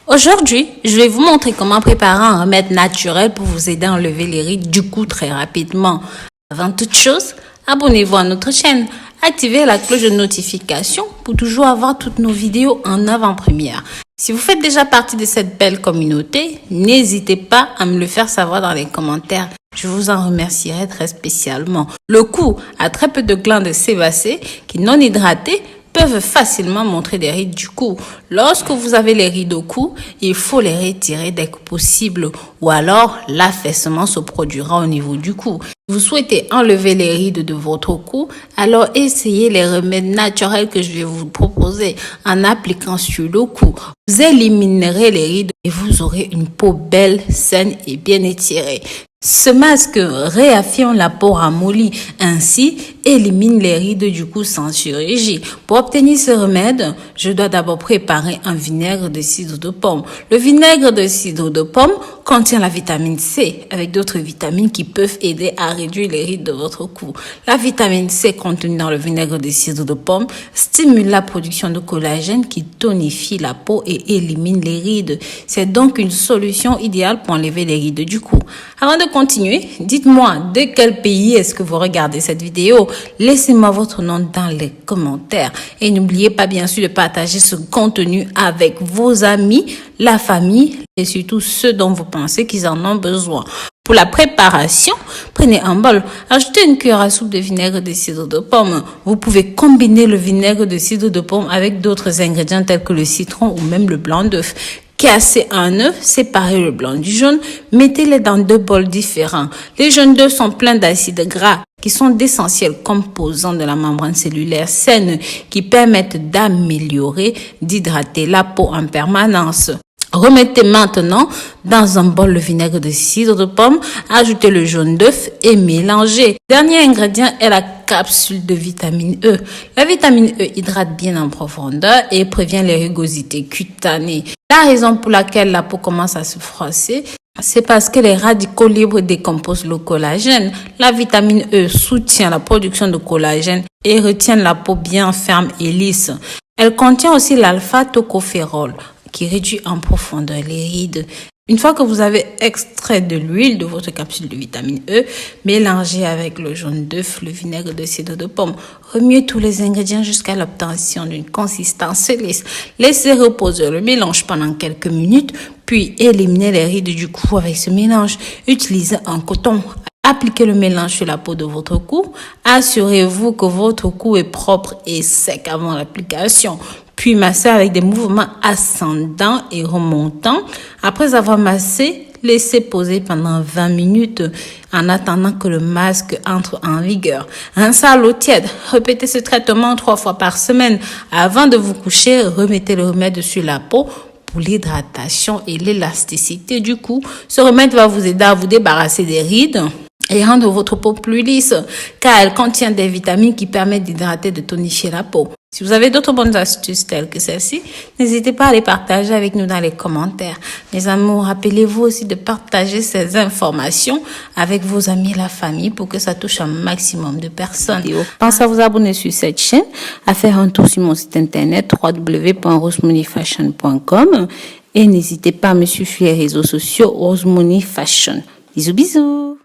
Aujourd'hui, je vais vous montrer comment préparer un remède naturel pour vous aider à enlever les rides du cou très rapidement. Avant toute chose, abonnez-vous à notre chaîne, activez la cloche de notification pour toujours avoir toutes nos vidéos en avant-première. Si vous faites déjà partie de cette belle communauté, n'hésitez pas à me le faire savoir dans les commentaires. Je vous en remercierai très spécialement. Le cou a très peu de glandes sébacées qui, non hydratées, peuvent facilement montrer des rides du cou. Lorsque vous avez les rides au cou, il faut les retirer dès que possible ou alors l'affaissement se produira au niveau du cou. Si vous souhaitez enlever les rides de votre cou, alors essayez les remèdes naturels que je vais vous proposer en appliquant sur le cou. Vous éliminerez les rides et vous aurez une peau belle, saine et bien étirée. Ce masque réaffirme la peau ramollie, ainsi élimine les rides du cou sans chirurgie. Pour obtenir ce remède, je dois d'abord préparer un vinaigre de cidre de pomme. Le vinaigre de cidre de pomme contient la vitamine C avec d'autres vitamines qui peuvent aider à réduire les rides de votre cou. La vitamine C contenue dans le vinaigre de cidre de pomme stimule la production de collagène qui tonifie la peau et élimine les rides. C'est donc une solution idéale pour enlever les rides du cou. Avant de continuer, dites-moi de quel pays est-ce que vous regardez cette vidéo. Laissez-moi votre nom dans les commentaires. Et n'oubliez pas bien sûr de partager ce contenu avec vos amis, la famille et surtout ceux dont vous pensez qu'ils en ont besoin. Pour la préparation, prenez un bol, ajoutez une cuillère à soupe de vinaigre de cidre de pomme. Vous pouvez combiner le vinaigre de cidre de pomme avec d'autres ingrédients tels que le citron ou même le blanc d'œuf. Cassez un œuf, séparez le blanc du jaune, mettez-les dans deux bols différents. Les jaunes d'œufs sont pleins d'acides gras qui sont d'essentiels composants de la membrane cellulaire saine qui permettent d'améliorer, d'hydrater la peau en permanence. Remettez maintenant dans un bol le vinaigre de cidre de pomme, ajoutez le jaune d'œuf et mélangez. Dernier ingrédient est la capsule de vitamine E. La vitamine E hydrate bien en profondeur et prévient les rugosités cutanées. La raison pour laquelle la peau commence à se froisser, c'est parce que les radicaux libres décomposent le collagène. La vitamine E soutient la production de collagène et retient la peau bien ferme et lisse. Elle contient aussi l'alpha-tocophérol qui réduit en profondeur les rides. Une fois que vous avez extrait de l'huile de votre capsule de vitamine E, mélangez avec le jaune d'œuf, le vinaigre de cidre de pomme. Remuez tous les ingrédients jusqu'à l'obtention d'une consistance lisse. Laissez reposer le mélange pendant quelques minutes, puis éliminez les rides du cou avec ce mélange. Utilisez un coton. Appliquez le mélange sur la peau de votre cou. Assurez-vous que votre cou est propre et sec avant l'application. Puis massez avec des mouvements ascendants et remontants. Après avoir massé, laissez poser pendant 20 minutes en attendant que le masque entre en vigueur. Rincez à l'eau tiède. Répétez ce traitement 3 fois par semaine. Avant de vous coucher, remettez le remède sur la peau pour l'hydratation et l'élasticité du cou. Ce remède va vous aider à vous débarrasser des rides et rendre votre peau plus lisse, car elle contient des vitamines qui permettent d'hydrater et de tonifier la peau. Si vous avez d'autres bonnes astuces telles que celle-ci, n'hésitez pas à les partager avec nous dans les commentaires. Mes amours, rappelez-vous aussi de partager ces informations avec vos amis et la famille pour que ça touche un maximum de personnes. Pensez à vous abonner sur cette chaîne, à faire un tour sur mon site internet www.rosemoneyfashion.com et n'hésitez pas à me suivre sur les réseaux sociaux Rose Money Fashion. Bisous bisous.